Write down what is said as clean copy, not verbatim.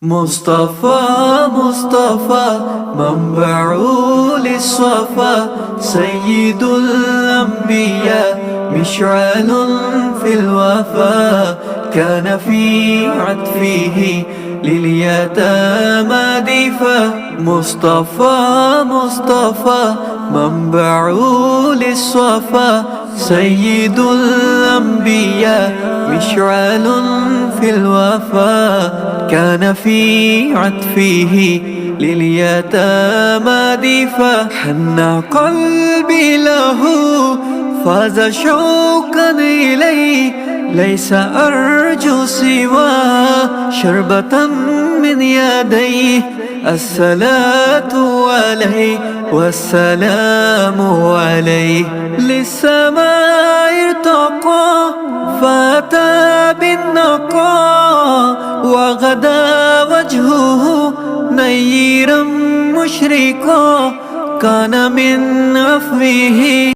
مصطفى مصطفى منبع للصفا سيد الأنبياء مشعل في الوفا كان في عطفه لليتامى دفا مصطفى مصطفى منبع للصفا سيد الأنبياء مشعل في الوفا كان في عطفه لليتامى دفا حن قلبي له فاز شوقا إليه ليس أرجو سوى شربة من يديه الصلاة عليه والسلام عليه للسماء ارتقى فأتى بالنقاء وغدا وجهه نيرا مشرقا كان من عفوه